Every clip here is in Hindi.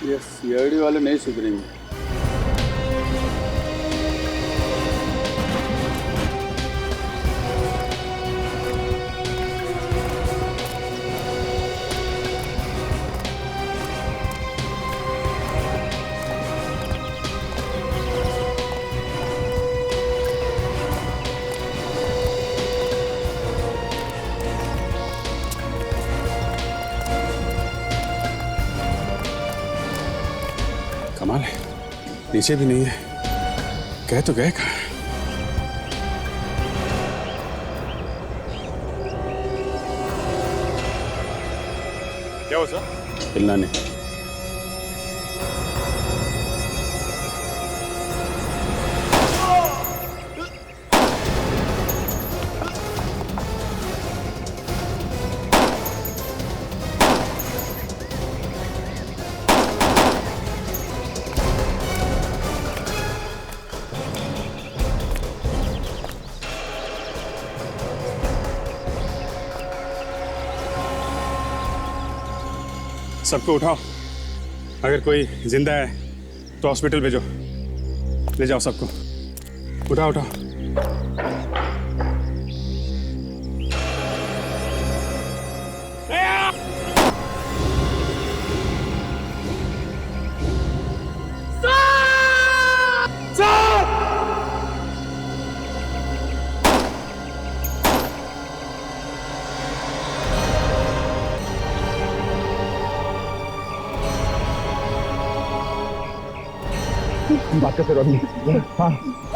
ये सीआईडी वाले नहीं सुधरेंगे। कमाल है, नीचे भी नहीं है। कह तो गए कहाँ? क्या हुआ सर? हिलना नहीं। सबको उठाओ, अगर कोई जिंदा है तो हॉस्पिटल भेजो। ले जाओ सबको, उठाओ उठाओ। बात करते रहो अभी। हाँ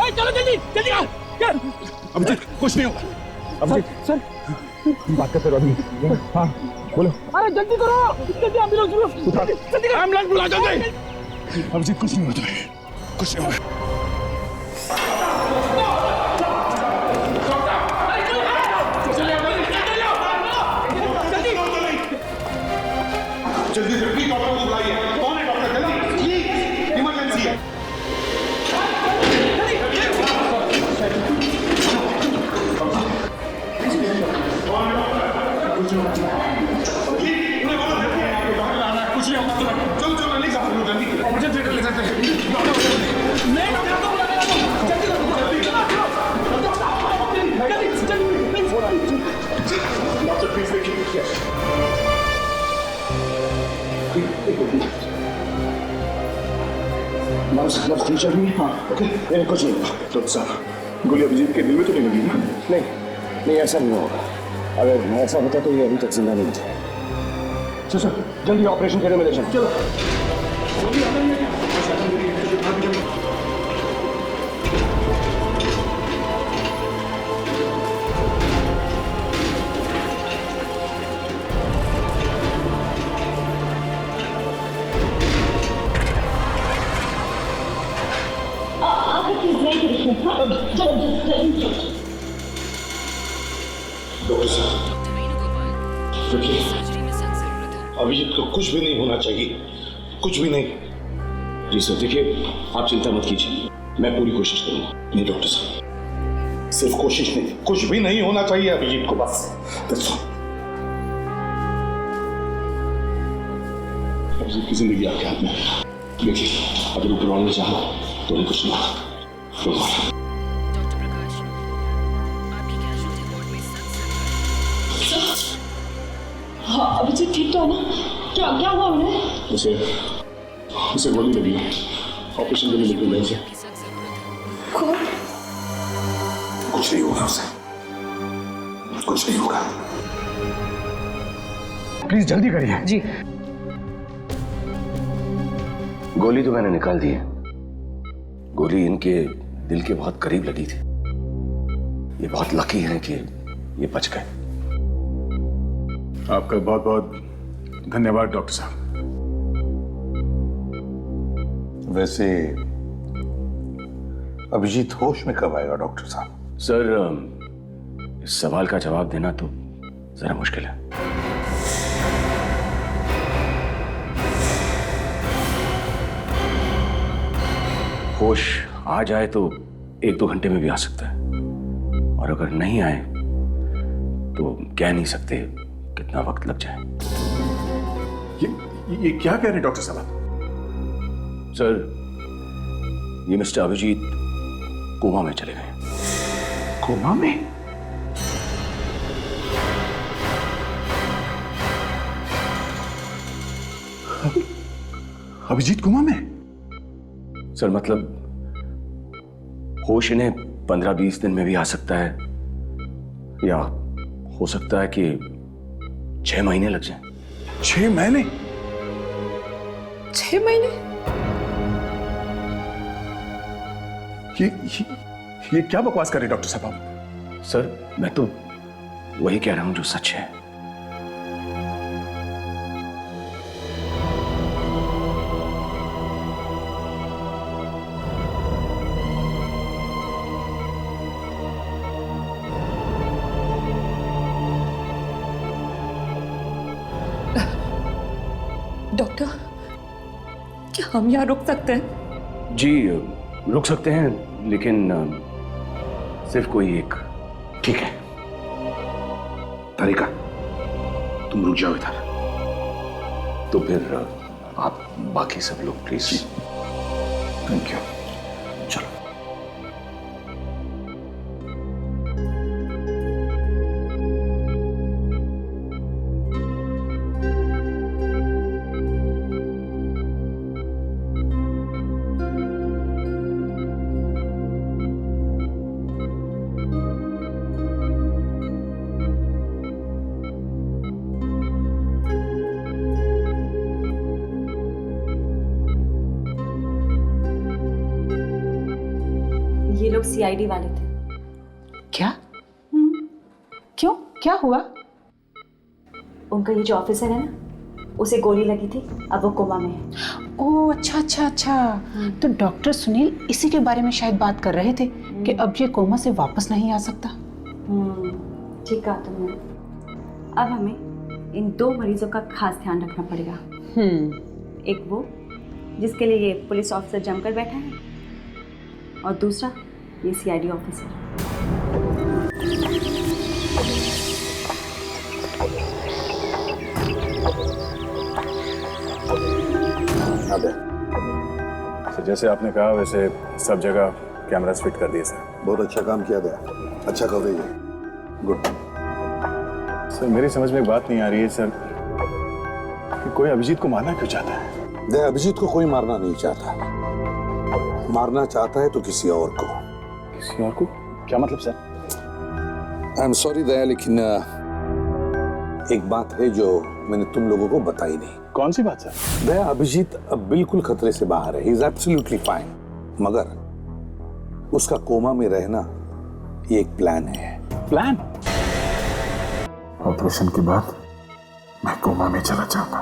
चलो जल्दी जल्दी आओ। अभिजीत, कुछ नहीं होगा। अभिजीत सर, बात करते रहो अभी। हाँ बोलो। अरे जल्दी करो, जल्दी एम्बुलेंस बुलाओ। जल्दी करो, एम्बुलेंस बुलाओ जल्दी। अभिजीत, कुछ नहीं होगा, कुछ नहीं होगा। जल्दी जल्दी डॉक्टर को बुलाइए। कौन है डॉक्टर? जल्दी प्लीज, इमरजेंसी है। कुछ नहीं होगा, चलो चलो नहीं जा जल्दी अर्जेंट ट्रीटमेंट ले सकते हैं। डॉक्टर प्लीज देखिए। बस टीचर भी। हाँ ओके, कुछ नहीं होगा। डॉक्टर साहब, गोली अभिजीत के दिल में तो नहीं लगी ना? नहीं नहीं, ऐसा नहीं होगा। अगर ऐसा होता तो ये अभी तक जिंदा नहीं थे। सर जल्दी ऑपरेशन थिएटर में ले जाओ। चलो डॉक्टर साहब देखिए, अभिजीत को कुछ भी नहीं होना चाहिए, कुछ भी नहीं। जी सर, देखिए आप चिंता मत कीजिए, मैं पूरी कोशिश करूंगा। नहीं डॉक्टर साहब, सिर्फ कोशिश नहीं, कुछ भी नहीं होना चाहिए अभिजीत को, बस। अभिजीत की जिंदगी आपके हाथ में है। देखिए अगर ऊपर वाले ने चाहा तो उन्हें कुछ नहीं होगा। अभिजीत ठीक तो है ना? क्या क्या हुआ उन्हें? उसे गोली लगी है, ऑपरेशन के लिए निकल रही है। कौन? कुछ नहीं होगा उसे, कुछ नहीं होगा। प्लीज जल्दी करिए। जी गोली तो मैंने निकाल दी है। गोली इनके दिल के बहुत करीब लगी थी। ये बहुत लकी है कि ये बच गए। आपका बहुत बहुत धन्यवाद डॉक्टर साहब। वैसे अभिजीत होश में कब आएगा डॉक्टर साहब? सर इस सवाल का जवाब देना तो जरा मुश्किल है। होश आ जाए तो 1-2 घंटे में भी आ सकता है, और अगर नहीं आए तो कह नहीं सकते कितना वक्त लग जाए। ये क्या कह रहे हैं डॉक्टर साहब? सर, ये मिस्टर अभिजीत कोमा में चले गए। कोमा में? अभिजीत कोमा में? सर मतलब होश इन्हें 15-20 दिन में भी आ सकता है, या हो सकता है कि 6 महीने लग जाएं। 6 महीने? 6 महीने? ये क्या बकवास कर रहे डॉक्टर साहब आप? सर मैं तो वही कह रहा हूं जो सच है। डॉक्टर, क्या हम यहाँ रुक सकते हैं? जी रुक सकते हैं, लेकिन सिर्फ कोई एक। ठीक है तारिका, तुम रुक जाओ इधर। तो फिर आप बाकी सब लोग प्लीज। Thank you. चलो। ये लोग सीआईडी वाले थे। क्या? क्यों, क्या हुआ? उनका ये जो ऑफिसर है ना, उसे गोली लगी थी, अब वो कोमा में है। ओह अच्छा अच्छा अच्छा, तो डॉक्टर सुनील इसी के बारे में शायद बात कर रहे थे कि अब ये कोमा से वापस नहीं आ सकता। ठीक कहा तुमने। अब हमें इन 2 मरीजों का खास ध्यान रखना पड़ेगा। एक वो जिसके लिए ये पुलिस ऑफिसर जमकर बैठा है, और दूसरा ये सीआईडी ऑफिसर। तो जैसे आपने कहा वैसे सब जगह कैमरास फिट कर दिए सर। बहुत अच्छा काम किया गया, अच्छा कवरेज है, गुड। सर मेरी समझ में एक बात नहीं आ रही है सर कि कोई अभिजीत को मारना क्यों चाहता है? दया, अभिजीत को कोई मारना नहीं चाहता। मारना चाहता है तो किसी और को। किसी और को? क्या मतलब सर? आई एम सॉरी दया, लेकिन एक बात है जो मैंने तुम लोगों को बताई नहीं। कौन सी बात सर? दया, अभिजीत अब बिल्कुल खतरे से बाहर है, ही इज एब्सोल्युटली फाइन, मगर उसका कोमा में रहना ये एक प्लान है। प्लान? ऑपरेशन के बाद मैं कोमा में चला जाऊंगा।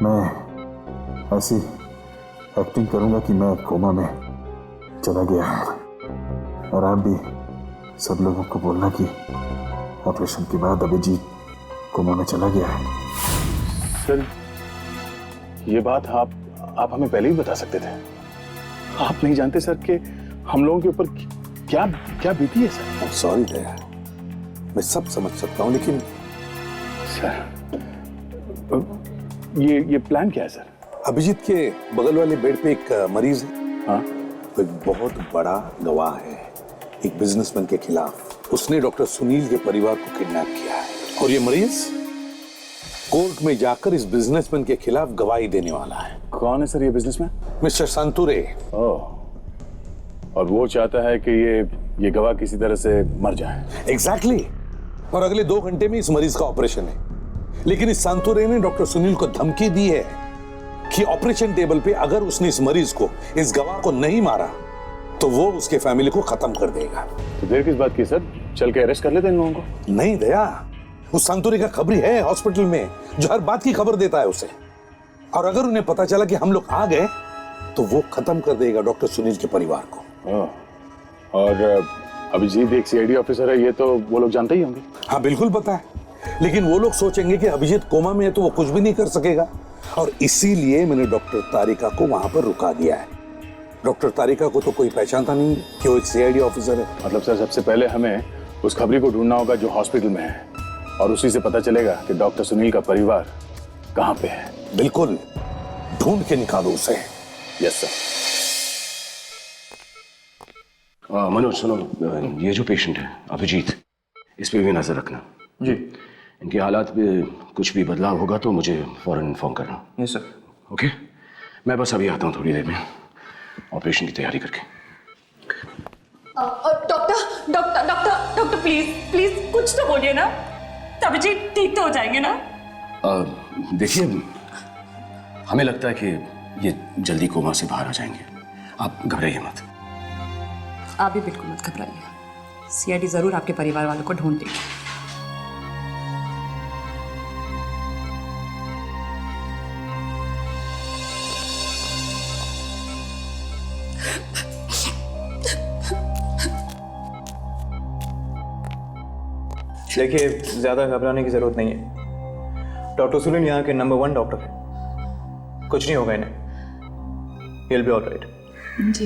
मैं ऐसी एक्टिंग करूंगा कि मैं कोमा में चला गया हूं, और आप भी सब लोगों को बोलना कि ऑपरेशन के बाद अभिजीत कोमा में चला गया है। सर ये बात आप हमें पहले ही बता सकते थे। आप नहीं जानते सर कि हम लोगों के ऊपर क्या क्या बीती है सर। सॉरी दया, मैं सब समझ सकता हूं, लेकिन सर ये प्लान क्या है सर? अभिजीत के बगल वाले बेड पे एक मरीज है। हाँ? वो एक बहुत बड़ा गवाह है एक बिजनेसमैन के खिलाफ। उसने डॉक्टर सुनील के परिवार को किडनैप किया है, और ये मरीज कोर्ट में जाकर इस बिजनेसमैन के खिलाफ गवाही देने वाला है। कौन है सर ये बिजनेसमैन? मिस्टर संतुरे। और वो चाहता है कि ये गवाह किसी तरह से मर जाए। एग्जैक्टली। और अगले 2 घंटे में इस मरीज का ऑपरेशन है, लेकिन इस संतुरे ने डॉक्टर सुनील को धमकी दी है कि ऑपरेशन टेबल पे अगर उसने इस मरीज को, इस गवाह को नहीं मारा तो वो उसके फैमिली को खत्म कर देगा। तो देर किस बात की सर, चल के अरेस्ट कर लेते हैं इन लोगों को। नहीं दया, उस संतुरी का खबरी है हॉस्पिटल में जो हर बात की खबर देता है उसे, और अगर उन्हें पता चला कि हम लोग आ गए तो वो खत्म कर देगा डॉक्टर सुनील के परिवार को। और अभिजीत एक सीआईडी ऑफिसर है, ये तो वो लोग जानते ही होंगे। हाँ बिल्कुल पता है, लेकिन वो लोग सोचेंगे कि अभिजीत कोमा में है तो वो कुछ भी नहीं कर सकेगा, और इसीलिए मैंने डॉक्टर तारिका को वहां पर रुका दिया है। डॉक्टर तारिका को तो कोई पहचानता नहीं कि वो एक सीआईडी ऑफिसर है। मतलब सर सबसे पहले हमें उस खबरी को ढूंढना होगा जो हॉस्पिटल में है, और उसी से पता चलेगा कि डॉक्टर सुनील का परिवार कहाँ पे है। बिल्कुल, ढूंढ के निकालो उसे। Yes sir. मनोज सुनो, ये जो पेशेंट है अभिजीत, इस पे भी नजर रखना जी। इनके हालात में कुछ भी बदलाव होगा तो मुझे फौरन इन्फॉर्म करना। Yes sir. ओके, मैं बस अभी आता हूँ थोड़ी देर में ऑपरेशन की तैयारी करके। Doctor doctor doctor doctor please please कुछ तो बोलिए ना, अभिजीत ठीक तो हो जाएंगे ना? देखिए, हमें लगता है कि ये जल्दी कोमा से बाहर आ जाएंगे, आप घबराइए मत। आप भी बिल्कुल मत घबराइए, सीआईडी जरूर आपके परिवार वालों को ढूंढ देगी। देखिए, ज्यादा घबराने की जरूरत नहीं है। डॉक्टर सुनील यहाँ के नंबर 1 डॉक्टर है, कुछ नहीं होगा इन्हें। He'll be all right. जी।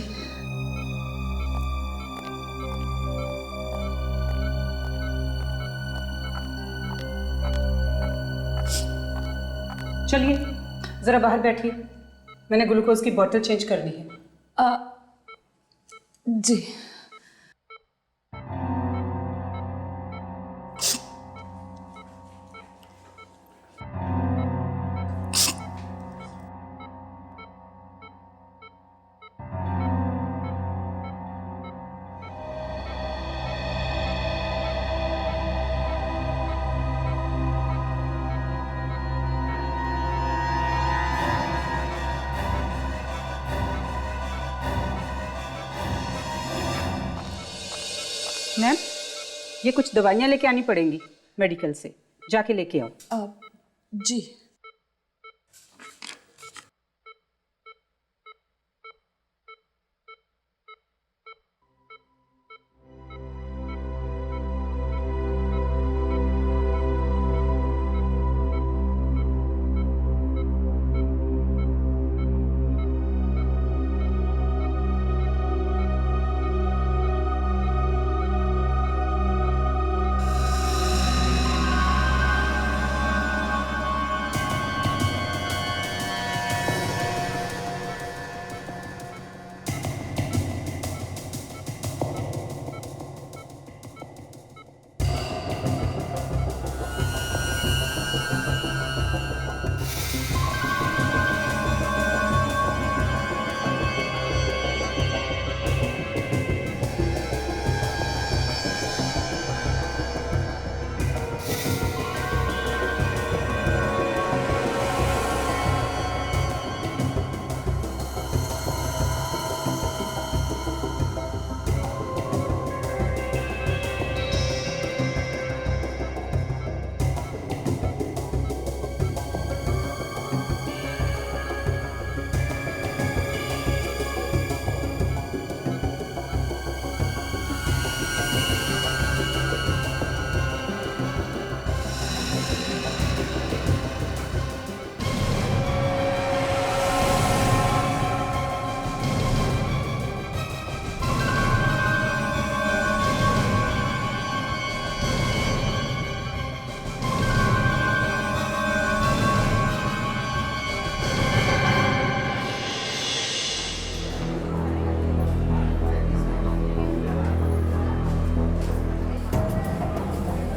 चलिए जरा बाहर बैठिए, मैंने ग्लूकोज की बोतल चेंज करनी है। जी। मैम, ये कुछ दवाइयाँ लेके आनी पड़ेंगी मेडिकल से, जाके लेके आओ। जी।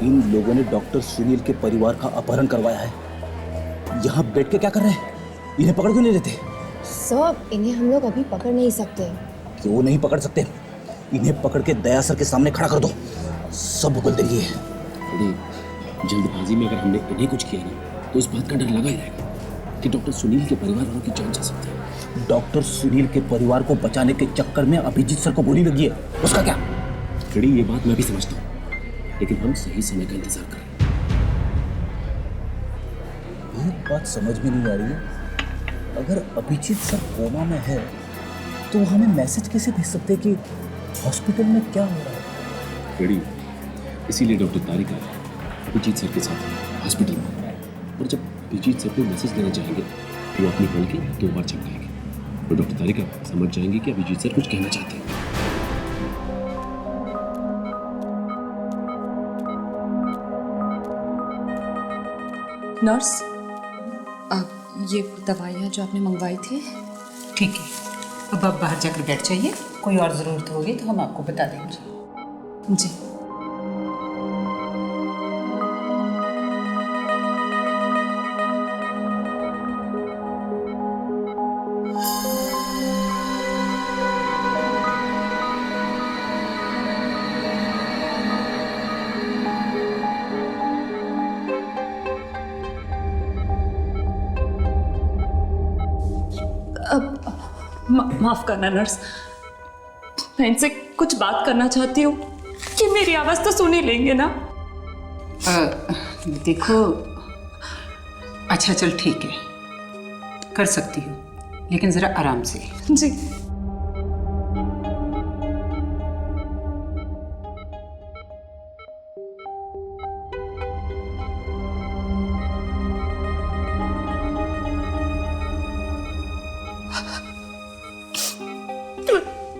इन लोगों ने डॉक्टर सुनील के परिवार का अपहरण करवाया है। यहाँ बैठ के क्या कर रहे हैं? इन्हें पकड़ क्यों नहीं लेते? सर, इन्हें हम लोग अभी पकड़ नहीं सकते। क्यों नहीं पकड़ सकते? इन्हें पकड़ के दया सर के सामने खड़ा कर दो, सब उगल देंगे। जल्दबाजी में अगर हमने इन्हें कुछ किया ना तो इस बात का डर लगा ही रहेगा कि डॉक्टर सुनील के परिवार वालों की जान जा सकती है। डॉक्टर सुनील के परिवार को बचाने के चक्कर में अभिजीत सर को गोली लगी है, उसका क्या? ये बात मैं भी समझता हूँ, लेकिन हम सही समय का इंतजार कर रहे हैं। एक बात समझ में नहीं आ रही है, अगर अभिजीत सर कोमा में है तो वो हमें मैसेज कैसे भेज सकते हैं कि हॉस्पिटल में क्या हो रहा है? इसीलिए डॉक्टर तारिका अभिजीत सर के साथ हॉस्पिटल में, और जब अभिजीत सर को मैसेज देना चाहेंगे तो वो अपनी कॉल के 2 बार चमकाएंगे, तो डॉक्टर तारिका समझ जाएंगे कि अभिजीत सर कुछ कहना चाहते हैं। नर्स, ये दवाइयाँ जो आपने मंगवाई थी। ठीक है, अब आप बाहर जाकर बैठ जाइए, कोई और ज़रूरत होगी तो हम आपको बता देंगे। जी। माफ करना नर्स, मैं इनसे कुछ बात करना चाहती हूँ कि मेरी आवाज तो सुन ही लेंगे ना। देखो, अच्छा चल ठीक है, कर सकती हूँ, लेकिन जरा आराम से। जी।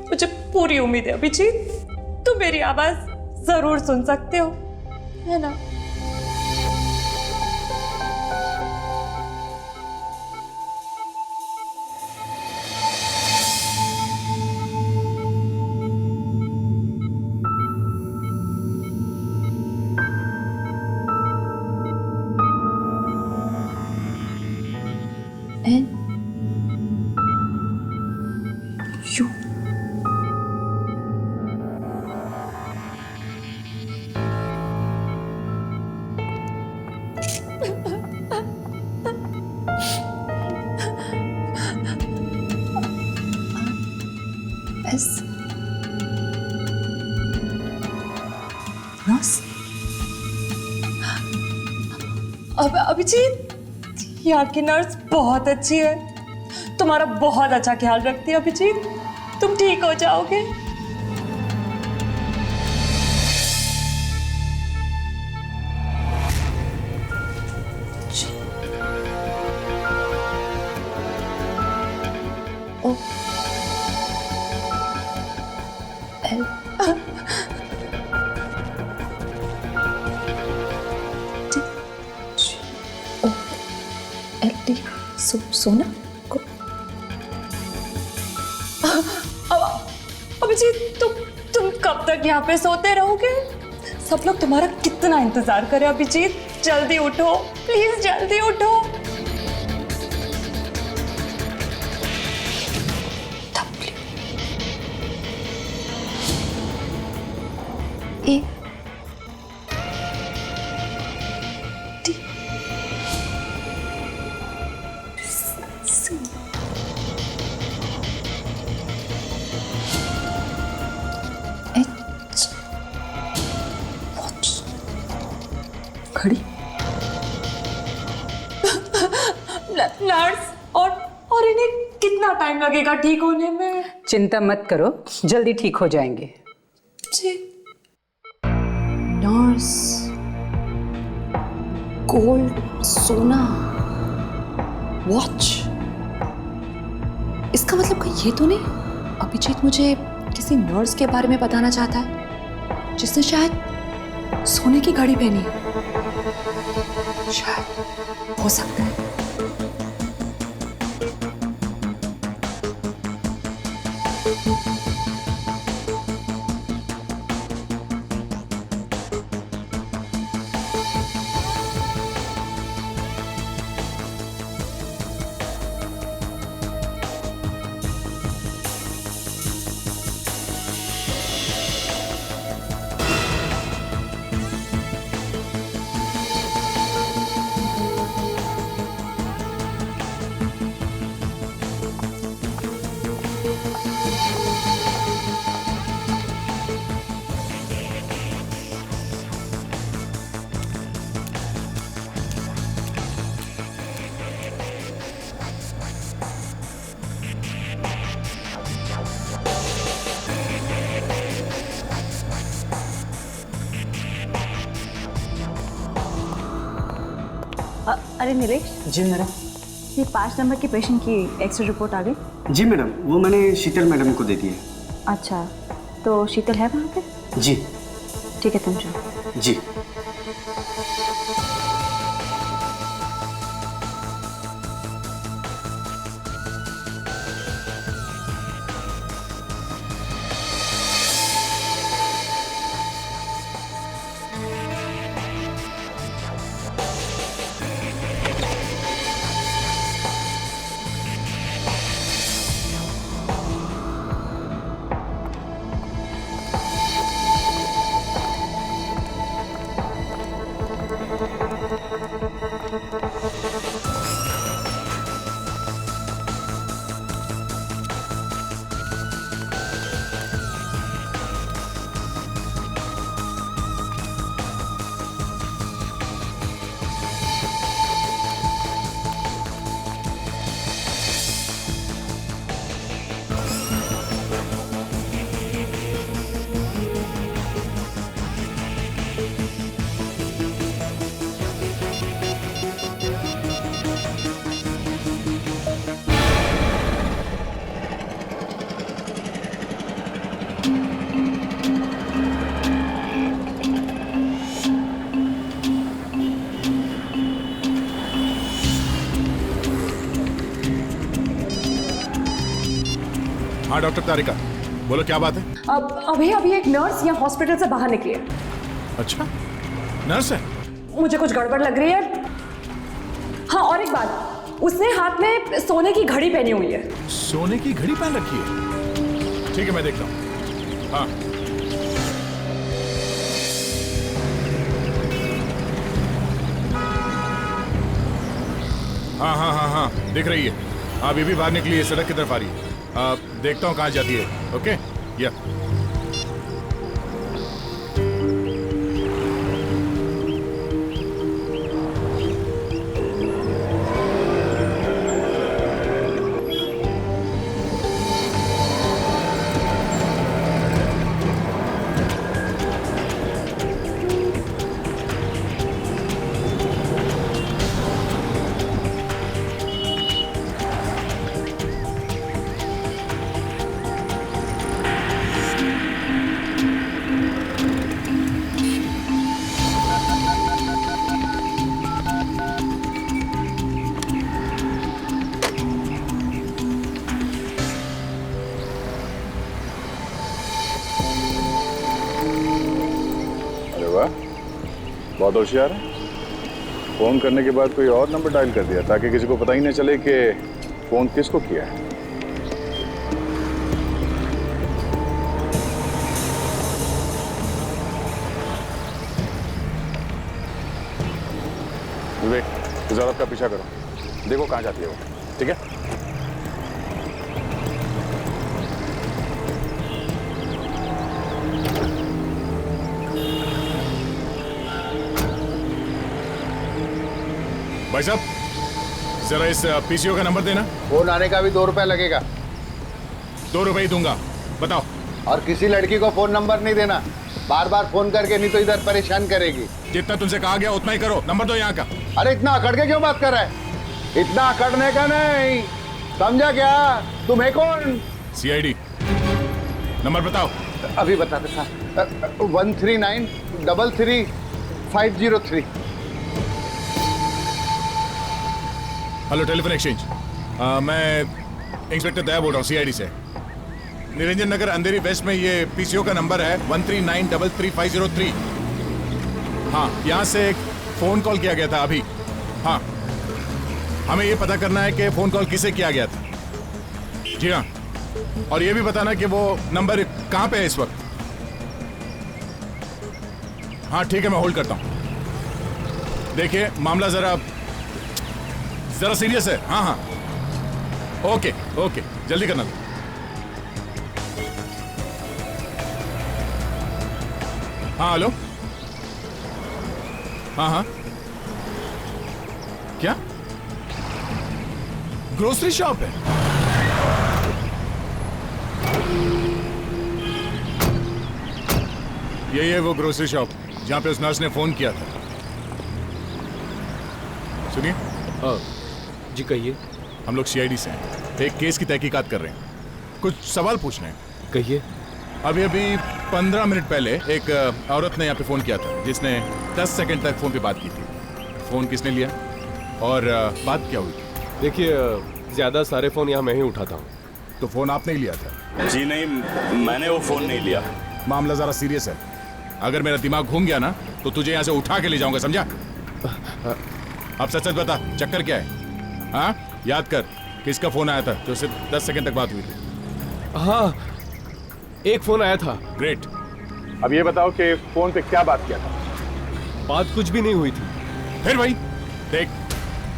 मुझे पूरी उम्मीद है अभिजीत, तुम मेरी आवाज जरूर सुन सकते हो, है ना? U S nurse. अब अभिजीत, यहाँ की नर्स बहुत अच्छी है, तुम्हारा बहुत अच्छा ख्याल रखती है अभिजीत, तुम ठीक हो जाओगे। O L O L D सोना को। अभिजीत, तुम कब तक यहाँ पे सोते रहोगे? सब लोग तुम्हारा कितना इंतजार करे अभिजीत, जल्दी उठो प्लीज, जल्दी उठो। A D C H watch घड़ी। नर्स, और इन्हें कितना टाइम लगेगा ठीक होने में? चिंता मत करो, जल्दी ठीक हो जाएंगे। जी। नर्स, गोल्ड, सोना, वॉच, इसका मतलब कहीं ये तो नहीं अभिजीत मुझे किसी नर्स के बारे में बताना चाहता है जिसने शायद सोने की घड़ी पहनी है? शायद हो सकता है। अरे नीलेश। जी मैडम। ये 5 नंबर के पेशेंट की एक्सरे रिपोर्ट आ गई? जी मैडम, वो मैंने शीतल मैडम को दे दी है। अच्छा, तो शीतल है वहाँ पे? जी ठीक है, तुम जाओ। जी। हाँ डॉक्टर तारिका, बोलो क्या बात है? अब अभी एक नर्स यहाँ हॉस्पिटल से बाहर निकली है। अच्छा, नर्स है? मुझे कुछ गड़बड़ लग रही है। हाँ, और एक बात, उसने हाथ में सोने की घड़ी पहनी हुई है। सोने की घड़ी पहन रखी है? ठीक है, मैं देखता हूँ। हाँ हाँ हाँ हाँ हाँ दिख रही है। हाँ अभी भी बाहर निकली है, सड़क की तरफ आ रही है। देखता हूँ कहाँ जाती है। ओके या बहुत होशियार है। फोन करने के बाद कोई और नंबर डायल कर दिया ताकि किसी को पता ही नहीं चले कि फोन किसको किया है। विवेक, इस औरत का पीछा करो, देखो कहाँ जाती है वो। ठीक है? भाई साहब, जरा इस पीसीओ का नंबर देना। फोन आने का भी 2 रुपए लगेगा। 2 रुपए ही दूंगा, बताओ। और किसी लड़की को फोन नंबर नहीं देना, बार बार फोन करके, नहीं तो इधर परेशान करेगी। जितना तुमसे कहा गया उतना ही करो। नंबर दो यहाँ का। अरे इतना अकड़ के क्यों बात कर रहा है? इतना अकड़ने का नहीं, समझा क्या? तुम्हें कौन? सीआईडी। नंबर बताओ। अभी बताते साहब। 139333503। Hello, telephone exchange. मैं इंस्पेक्टर दया बोल रहा हूँ, सीआईडी से। निरंजन नगर अंधेरी वेस्ट में ये पीसीओ का नंबर है 139333503। हाँ, यहाँ से एक फोन कॉल किया गया था अभी। हाँ, हमें ये पता करना है कि फोन कॉल किसे किया गया था। जी हाँ, और ये भी बताना कि वो नंबर कहाँ पे है इस वक्त। हाँ ठीक है, मैं होल्ड करता हूँ। देखिए, मामला जरा सीरियस है। हाँ हाँ, ओके ओके, जल्दी करना। हाँ हेलो। हाँ हाँ, क्या ग्रोसरी शॉप है? यही है वो ग्रोसरी शॉप जहां पे उस नर्स ने फोन किया था। सुनिए। जी कहिए। हम लोग सीआईडी से हैं, एक केस की तहकीकात कर रहे हैं, कुछ सवाल पूछने हैं। कहिए। अभी 15 मिनट पहले एक औरत ने यहाँ पे फोन किया था जिसने 10 सेकंड तक फोन पे बात की थी। फोन किसने लिया और बात क्या हुई? देखिए, ज्यादा सारे फोन यहाँ मैं ही उठाता हूँ। तो फोन आपने ही लिया था? जी नहीं, मैंने वो फोन नहीं लिया। मामला जरा सीरियस है, अगर मेरा दिमाग घूम गया ना तो तुझे यहाँ से उठा के ले जाऊंगा, समझा? अब सच सच बता, चक्कर क्या है? हाँ, याद कर किसका फोन आया था जो सिर्फ 10 सेकंड तक बात हुई थी? हाँ, एक फोन आया था। ग्रेट। अब ये बताओ कि फोन पे क्या बात किया था? बात कुछ भी नहीं हुई थी। फिर भाई देख,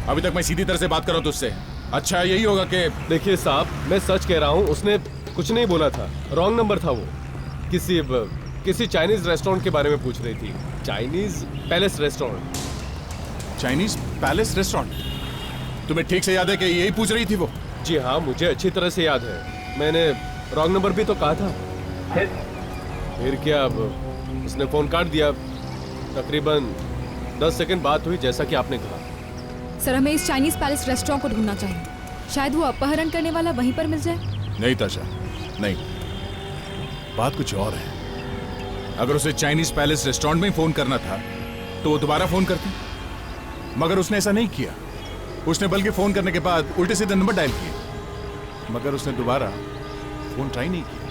अभी तक मैं सीधी तरह से बात कर रहा हूँ तुझसे। अच्छा यही होगा कि देखिए साहब, मैं सच कह रहा हूँ, उसने कुछ नहीं बोला था, रॉन्ग नंबर था वो। किसी चाइनीज रेस्टोरेंट के बारे में पूछ रही थी। Chinese palace restaurant. Chinese palace restaurant? तुम्हें ठीक से याद है कि यही पूछ रही थी वो? जी हाँ, मुझे अच्छी तरह से याद है। मैंने रॉन्ग नंबर भी तो कहा था। फिर क्या, अब उसने फोन काट दिया। तकरीबन 10 सेकंड बात हुई, जैसा कि आपने कहा। सर, हमें इस चाइनीज पैलेस रेस्टोरेंट को ढूंढना चाहिए। शायद वो अपहरण करने वाला वहीं पर मिल जाए। नहीं ताशा, नहीं, बात कुछ और है। अगर उसे चाइनीज पैलेस रेस्टोरेंट में फोन करना था तो वो दोबारा फोन करती, मगर उसने ऐसा नहीं किया। उसने बल्कि फोन करने के बाद उल्टे सीधे नंबर डायल किए, मगर उसने दोबारा फोन ट्राई नहीं किया?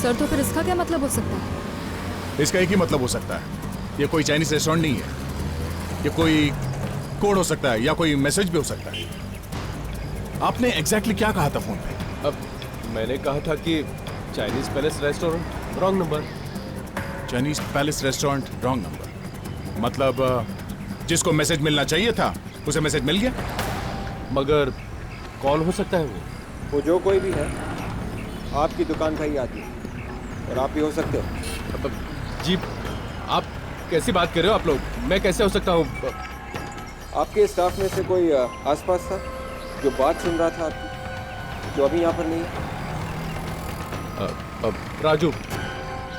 सर तो फिर इसका क्या मतलब हो सकता है? इसका एक ही मतलब हो सकता है, ये कोई चाइनीज रेस्टोरेंट नहीं है। ये कोई कोड हो सकता है या कोई मैसेज भी हो सकता है। आपने एग्जैक्टली क्या कहा था फोन पे? अब मैंने कहा था कि Chinese palace restaurant, wrong number. Chinese palace restaurant, wrong number. मतलब जिसको मैसेज मिलना चाहिए था उसे मैसेज मिल गया, मगर कौन हो सकता है वो जो कोई भी है, आपकी दुकान का ही आदमी, और आप भी हो सकते हो। जी, आप कैसी बात कर रहे हो आप लोग? मैं कैसे हो सकता हूँ? आपके स्टाफ में से कोई आसपास था जो बात सुन रहा था आपकी, जो अभी यहाँ पर नहीं है?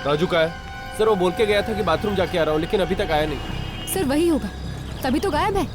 राजू का है सर। वो बोल के गया था कि बाथरूम जाके आ रहा हूँ, लेकिन अभी तक आया नहीं। सर वही होगा, तभी तो गायब है।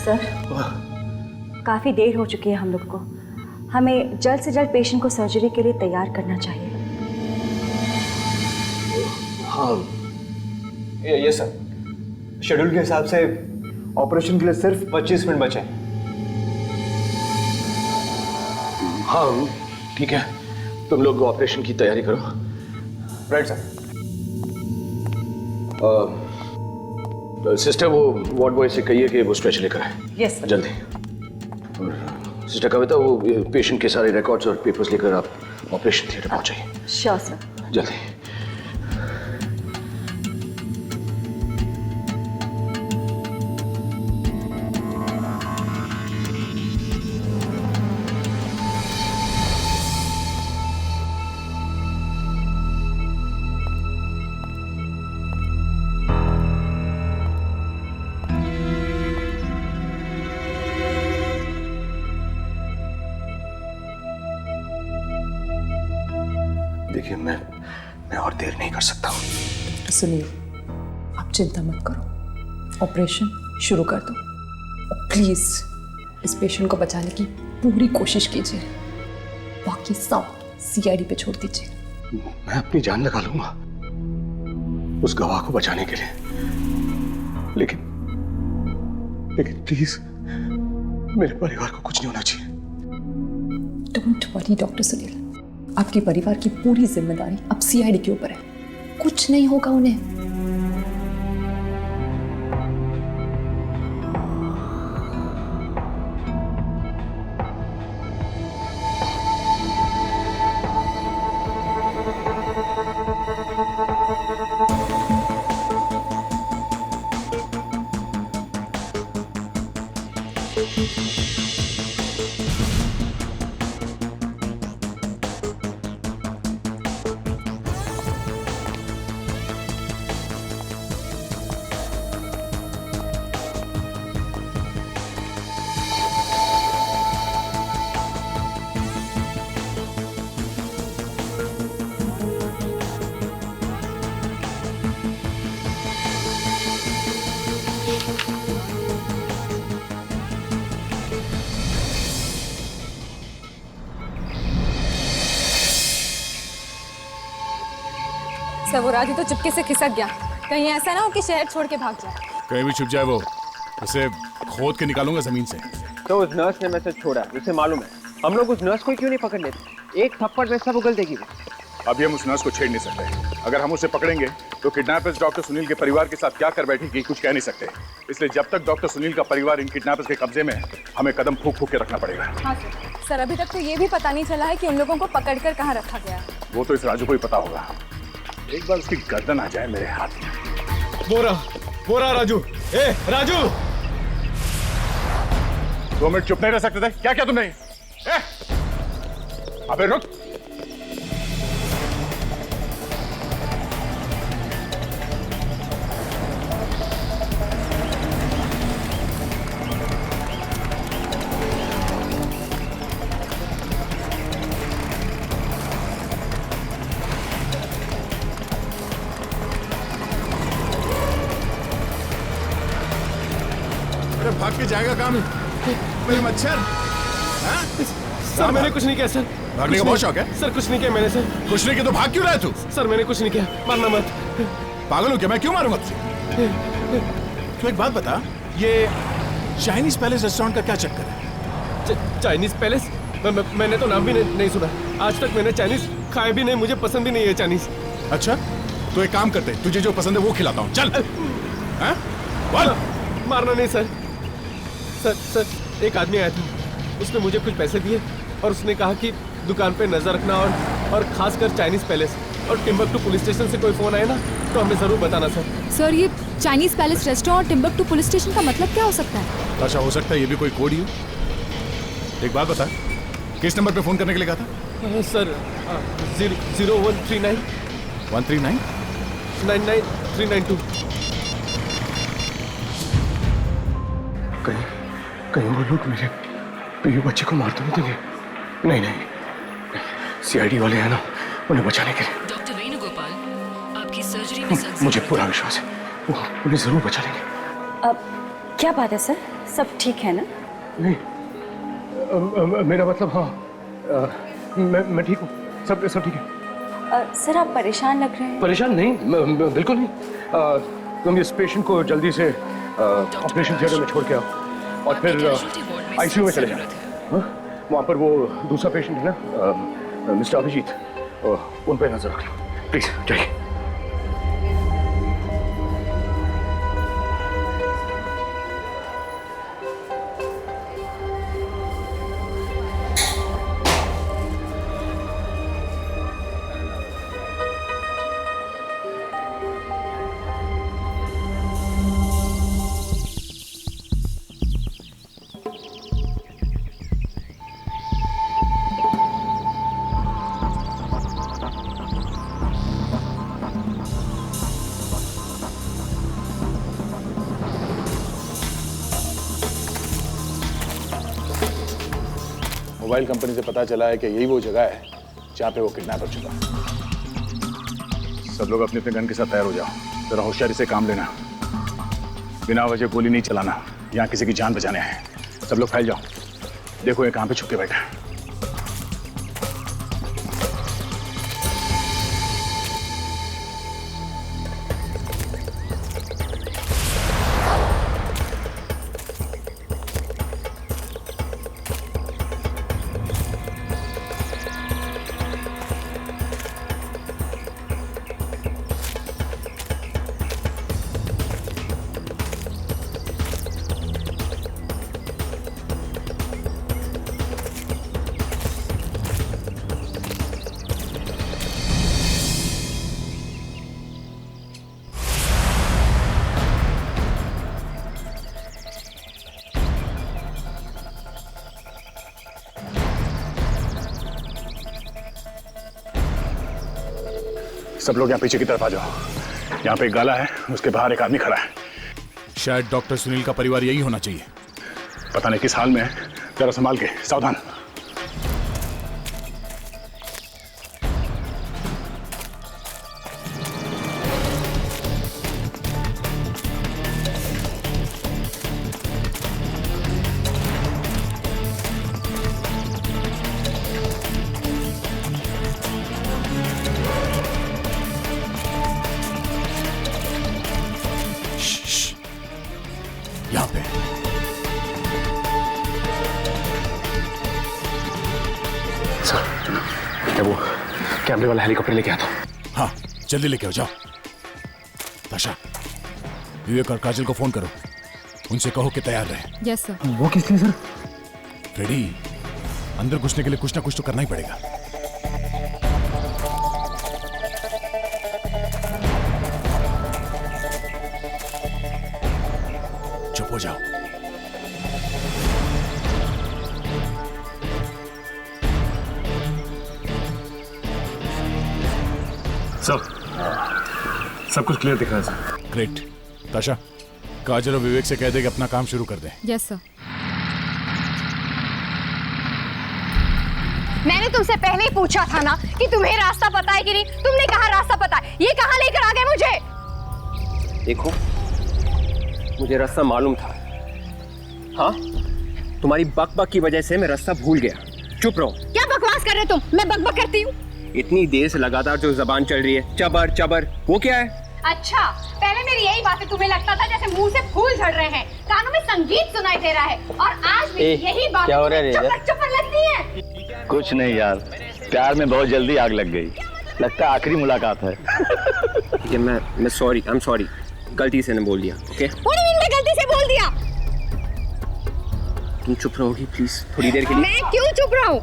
सर, काफ़ी देर हो चुकी है हम लोग को। हमें जल्द से जल्द पेशेंट को सर्जरी के लिए तैयार करना चाहिए। हाँ ये सर, शेड्यूल के हिसाब से ऑपरेशन के लिए सिर्फ 25 मिनट बचे हैं। हाँ ठीक है, तुम लोग ऑपरेशन की तैयारी करो। Right sir. सिस्टर, वो वार्ड बॉय से कहिए कि वो स्ट्रेचर लेकर आए। Yes sir. जल्दी। सिस्टर कविता, वो पेशेंट के सारे रिकॉर्ड्स और पेपर्स लेकर आप ऑपरेशन थिएटर पहुंचाइए। Sure sir. जल्दी। देखिए, मैं और देर नहीं कर सकता हूँ। डॉक्टर सुनील, आप चिंता मत करो, ऑपरेशन शुरू कर दो। और प्लीज इस पेशेंट को बचाने की पूरी कोशिश कीजिए, बाकी सब सीआईडी पे छोड़ दीजिए। मैं अपनी जान लगा लूंगा उस गवाह को बचाने के लिए, लेकिन प्लीज मेरे परिवार को कुछ नहीं होना चाहिए। डोंट वरी डॉक्टर सुनील, आपके परिवार की पूरी जिम्मेदारी अब सीआईडी के ऊपर है। कुछ नहीं होगा उन्हें। सर वो राजू तो चुपके से खिसक गया, कहीं ऐसा ना हो कि शहर छोड़ के भाग जाए। कहीं भी छुप जाए वो, उसे खोद के निकालूंगा जमीन से। तो उस नर्स ने मैसेज छोड़ा, उसे मालूम है। हम लोग उस नर्स को क्यों नहीं पकड़ लेते? एक थप्पड़ में सब उगल देगी वो। अभी हम उस नर्स को छेड़ नहीं सकते। अगर हम उसे पकड़ेंगे तो किडनैपर्स डॉक्टर सुनील के परिवार के साथ क्या कर बैठेगी कुछ कह नहीं सकते। इसलिए जब तक डॉक्टर सुनील का परिवार इन किडनैपर्स के कब्जे में है, हमें कदम फूंक फूंक के रखना पड़ेगा। हाँ सर, अभी तक तो ये भी पता नहीं चला है कि उन लोगों को पकड़कर कहाँ रखा गया। वो तो इस राजू को ही पता होगा। एक बार उसकी गर्दन आ जाए मेरे हाथ में। बोरा राजू, ए राजू! 2 मिनट चुप नहीं रह सकते थे? क्या क्या तुमने? अबे रुक! अरे भाग के जाएगा काम मेरे मच्छर। सर मैंने कुछ नहीं किया सर। भागने का बहुत शौक है? सर कुछ नहीं किया मैंने सर। कुछ नहीं किया तो भाग क्यों रहा है तू? सर मैंने कुछ नहीं किया, मारना मत। पागल हो क्या? मैं क्यों मारूंगा तुझे? तू एक बात बता, ये चाइनीज पैलेस रेस्टोरेंट का क्या चक्कर है? Chinese palace? मैंने तो नाम भी नहीं सुना। आज तक मैंने चाइनीज खाया भी नहीं, मुझे पसंद ही नहीं है चाइनीज। अच्छा तो एक काम करते, तुझे जो पसंद है वो खिलाता हूँ। चल। हैं? बोल। मारना नहीं सर। सर एक आदमी आया था, उसने मुझे कुछ पैसे दिए और उसने कहा कि दुकान पे नजर रखना और खासकर चाइनीज पैलेस और टिम्बकटू पुलिस स्टेशन से कोई फोन आए ना तो हमें जरूर बताना सर। सर ये चाइनीज पैलेस रेस्टोरेंट और टिम्बकटू पुलिस स्टेशन का मतलब क्या हो सकता है? अच्छा हो सकता है ये भी कोई कोड ही हो। एक बात बता, किस नंबर पे फोन करने के लिए कहा था? सर 0139 139 99392। कहीं वो लोग मेरे पीयू बच्चे को मार तो नहीं देंगे? नहीं, सीआईडी वाले हैं ना, उन्हें बचाने के लिए। डॉक्टर वेणुगोपाल, आपकी सर्जरी में मुझे पूरा विश्वास है, वो उन्हें जरूर बचा लेंगे। अब क्या बात है सर, सब ठीक है ना? नहीं, मेरा मतलब हाँ, मैं ठीक हूँ, सब ठीक है। सर आप परेशान लग रहे हैं। परेशान नहीं, बिल्कुल नहीं। तुम इस पेशेंट को जल्दी से ऑपरेशन थिएटर में छोड़ के आओ और फिर आईसीयू में चले जाओ। वहाँ पर वो दूसरा पेशेंट है ना, मिस्टर अभिजीत, उन पर नजर रख लो प्लीज। जाइए। मोबाइल कंपनी से पता चला है कि यही वो जगह है जहाँ पे वो किडनैपर छुपा। सब लोग अपने अपने गन के साथ तैयार हो जाओ। जरा होशियारी से काम लेना, बिना वजह गोली नहीं चलाना। यहाँ किसी की जान बचाने आए। सब लोग फैल जाओ, देखो ये कहाँ पे छुप के बैठा है। सब लोग यहाँ पीछे की तरफ आ जाओ। यहाँ पे एक गाला है, उसके बाहर एक आदमी खड़ा है। शायद डॉक्टर सुनील का परिवार यही होना चाहिए। पता नहीं किस हाल में है, जरा संभाल के, सावधान। कैमरे वाला हेलीकॉप्टर लेके आता हूँ। हाँ जल्दी लेके आओ, जाओ। ताशा, विवेक और काजल को फोन करो, उनसे कहो कि तैयार रहे। Yes sir. वो किस लिए सर? फ्रेडी, अंदर घुसने के लिए कुछ ना कुछ तो करना ही पड़ेगा। चुप हो जाओ। सब कुछ क्लियर दिख रहा है सर। ग्रेट। ताशा, काजल और विवेक से कह दे कि अपना काम शुरू कर दें। Yes sir. मैंने तुमसे पहले ही पूछा था ना कि तुम्हें रास्ता पता है कि नहीं। तुमने कहा रास्ता पता है, ये कहाँ लेकर आ गए मुझे? देखो, मुझे रास्ता मालूम था। हाँ, तुम्हारी बकबक की वजह से मैं रास्ता भूल गया। चुप रहो। क्या बकवास कर रहे तुम? मैं बकबक करती हूँ? इतनी देर से लगातार जो जबान चल रही है, चबर चबर, वो क्या है? अच्छा, पहले मेरी यही बातें तुम्हें लगता था जैसे मुंह से फूल झड़ रहे हैं, कानों में संगीत सुनाई दे रहा है, और आज भी यही बात चपर चपर लगती है। कुछ नहीं यार, प्यार में बहुत जल्दी आग लग गई। लगता है आखिरी मुलाकात है। ठीक है, मैं सॉरी, आई एम सॉरी, गलती से ने बोल दिया। ओके? मैं गलती से बोल दिया? तुम चुप रहोगी प्लीज थोड़ी देर के लिए? मैं क्यों चुप रहा हूँ?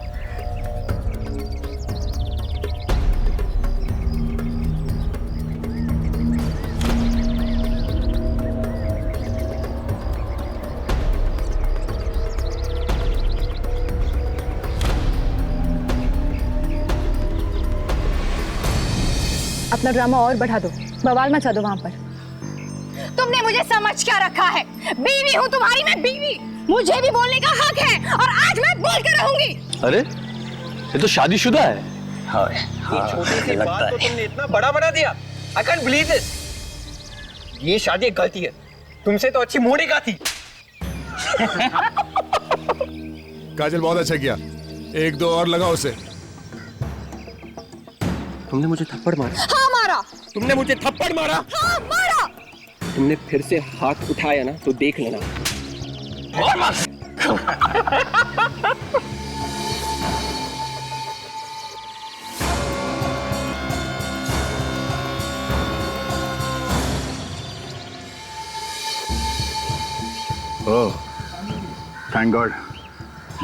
अपना ड्रामा और बढ़ा दो, बवाल मचा दो वहां पर। तुमने मुझे समझ क्या रखा है? बीवी हूँ तुम्हारी, मैं बीवी। मुझे भी बोलने का हक है, और आज मैं बोल कर रहूंगी। अरे ये तो शादीशुदा है। हाँ, छोटी सी बात को तुमने इतना बड़ा बना दिया। I can't believe this। ये शादी एक गलती है, तुमसे तो अच्छी मोड़ी का थी। काजल बहुत अच्छा किया, एक दो और लगाओ उसे। तुमने मुझे थप्पड़ मारा? हाँ मारा। तुमने मुझे थप्पड़ मारा? हाँ मारा। तुमने फिर से हाथ उठाया ना तो देख लेना। और मार। ओह, थैंक गॉड,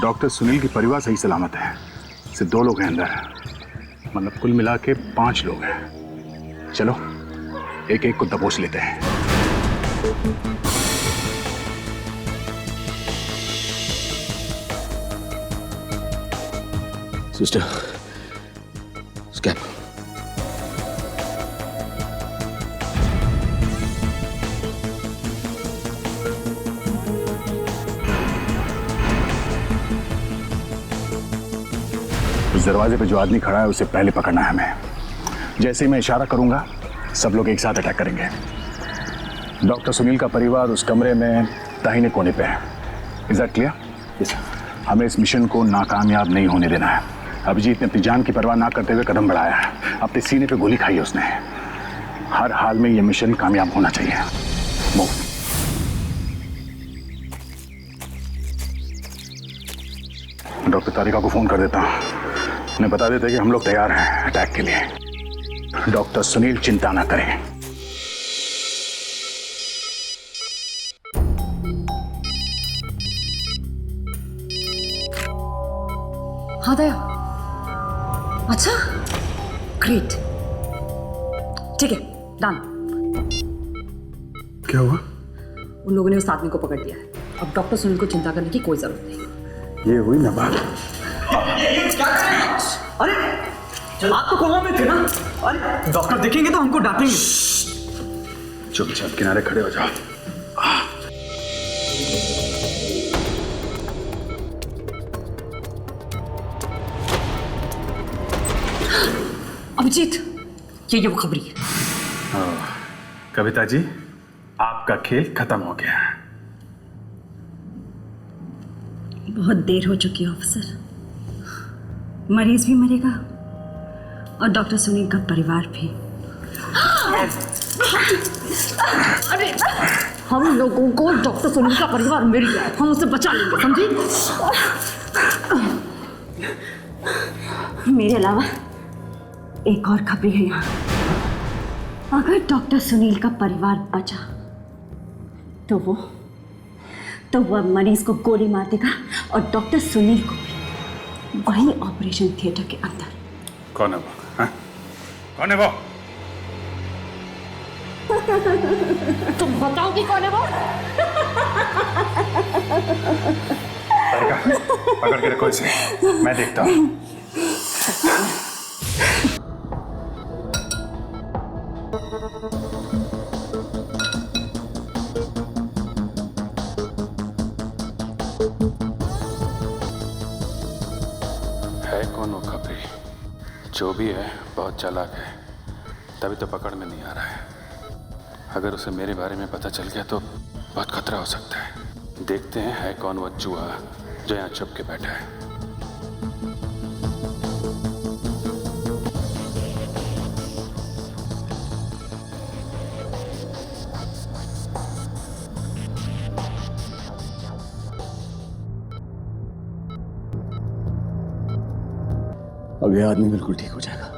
डॉक्टर सुनील की परिवार सही सलामत है। सिर्फ 2 लोग हैं अंदर, मतलब कुल मिला के 5 लोग हैं। चलो एक एक को दबोच लेते हैं। सिस्टर, स्कैप। उस दरवाजे पे जो आदमी खड़ा है उसे पहले पकड़ना है हमें। जैसे ही मैं इशारा करूंगा सब लोग एक साथ अटैक करेंगे। डॉक्टर सुनील का परिवार उस कमरे में दाहिने कोने पे है। Is that clear? Yes sir. हमें इस मिशन को नाकामयाब नहीं होने देना है। अभिजीत ने अपनी जान की परवाह ना करते हुए कदम बढ़ाया है। अपने सीने पे गोली खाई है उसने। हर हाल में ये मिशन कामयाब होना चाहिए। मूव। डॉक्टर तारिका को फोन कर देता हूँ, उन्हें बता देते कि हम लोग तैयार हैं अटैक के लिए। डॉक्टर सुनील चिंता ना करें। हाँ दया, अच्छा, ग्रेट, ठीक है, डन। क्या हुआ? उन लोगों ने उस आदमी को पकड़ लिया है। अब डॉक्टर सुनील को चिंता करने की कोई जरूरत नहीं। ये हुई ना बात। अरे आप तो कोमा में थे ना? अरे डॉक्टर देखेंगे तो हमको डांटेंगे। चुपचाप किनारे खड़े हो जाओ। अभिजीत, ये वो खबरी है। कविता जी, आपका खेल खत्म हो गया। बहुत देर हो चुकी है ऑफिसर। मरीज भी मरेगा और डॉक्टर सुनील का परिवार भी। अरे हम लोगों को डॉक्टर सुनील का परिवार मिल गया, हम उसे बचा लेंगे, समझी? मेरे अलावा एक और खबरी है यहाँ। अगर डॉक्टर सुनील का परिवार बचा तो वो मरीज को गोली मार देगा और डॉक्टर सुनील को भी वही ऑपरेशन थिएटर के अंदर। कौन है वो? हाँ? कौन है वो? तुम बताओगी कौन है वो? पकड़ के रखो इसे, मैं देखता हूँ। है कौन वो खबरी? जो भी है बहुत चालाक है, तभी तो पकड़ में नहीं आ रहा है। अगर उसे मेरे बारे में पता चल गया तो बहुत खतरा हो सकता है। देखते हैं है कौन वो चूहा जो यहाँ छुप के बैठा है। अब यह आदमी बिल्कुल ठीक हो जाएगा।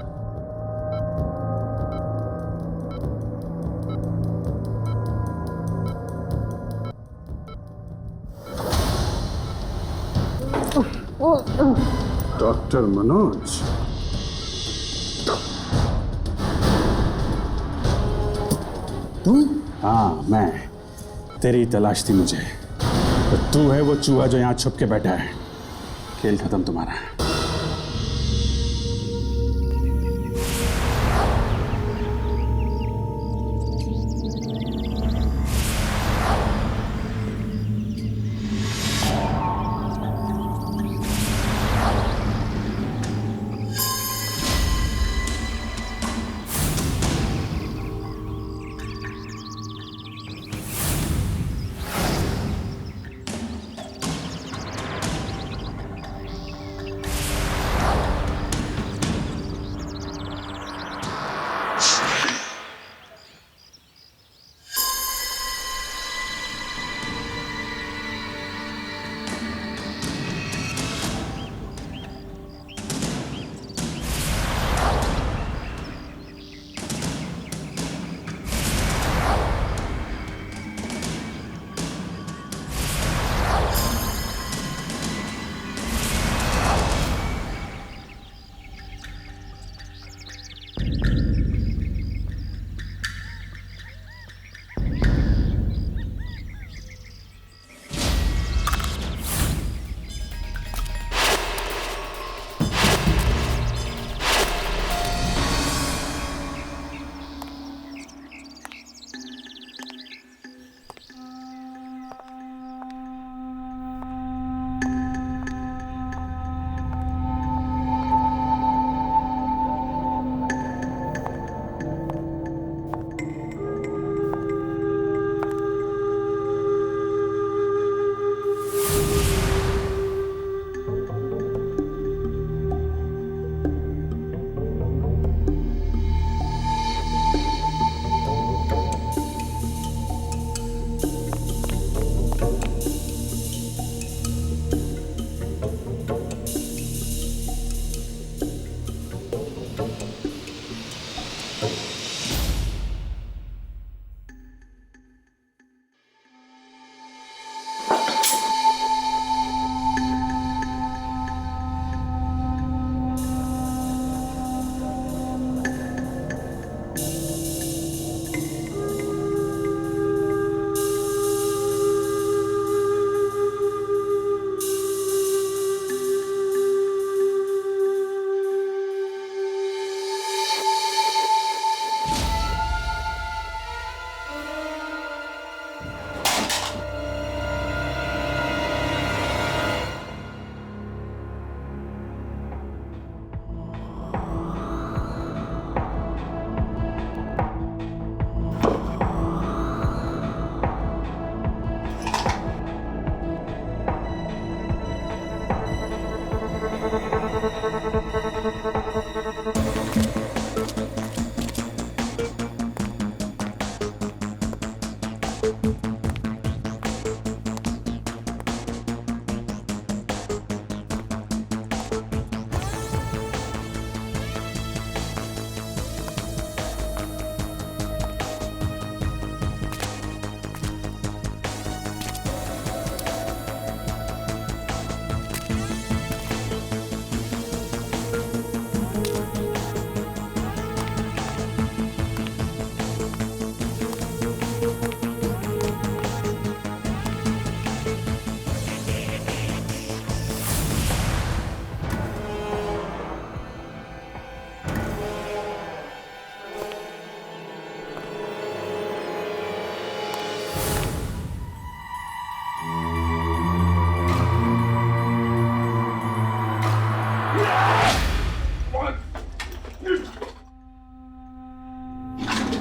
डॉक्टर मनोज, तुम? हाँ मैं। तेरी तलाश थी मुझे। तो तू है वो चूहा जो यहाँ छुप के बैठा है। खेल खत्म तुम्हारा।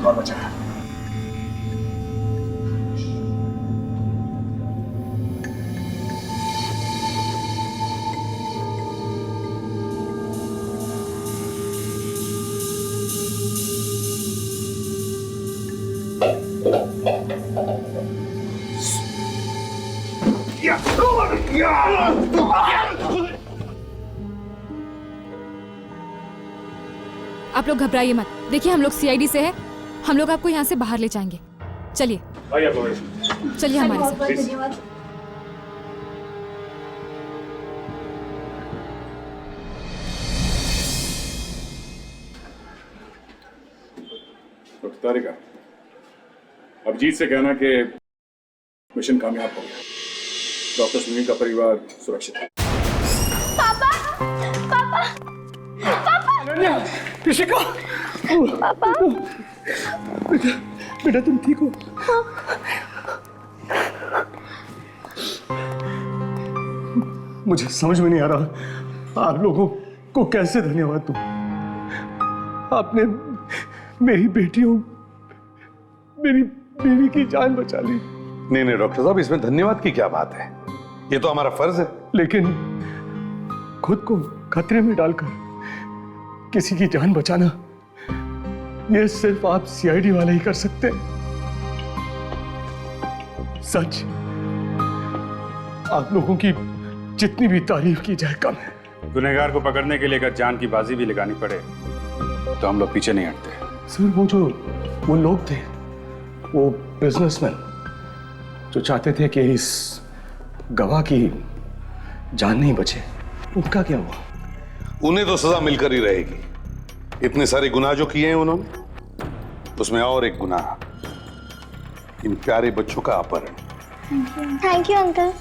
बहुत अच्छा है। आप लोग घबराइए मत। देखिए हम लोग सीआईडी से हैं, हम लोग आपको यहाँ से बाहर ले जाएंगे। चलिए चलिए हमारे साथ। धन्यवाद। डॉक्टर तारिका, अभिजीत से कहना कि मिशन कामयाब हो गया। डॉक्टर सुनील का परिवार सुरक्षित है। पापा पापा पापा अनन्या, ऋषिका, पापा बेटा तुम ठीक हो? मुझे समझ में नहीं आ रहा आप लोगों को कैसे धन्यवाद दूं। आपने मेरी बेटियों, मेरी बीवी की जान बचा ली। नहीं नहीं डॉक्टर साहब, इसमें धन्यवाद की क्या बात है, ये तो हमारा फर्ज है। लेकिन खुद को खतरे में डालकर किसी की जान बचाना, ये सिर्फ आप सीआईडी वाले ही कर सकते हैं। सच, आप लोगों की जितनी भी तारीफ की जाए कम है। गुनहगार को पकड़ने के लिए अगर जान की बाजी भी लगानी पड़े तो हम लोग पीछे नहीं हटते। सर, वो लोग थे, वो बिजनेसमैन जो चाहते थे कि इस गवाह की जान नहीं बचे, उनका क्या हुआ? उन्हें तो सजा मिलकर ही रहेगी। इतने सारे गुनाह जो किए हैं उन्होंने, उसमें और एक गुनाह, इन प्यारे बच्चों का अपहरण। Thank you uncle.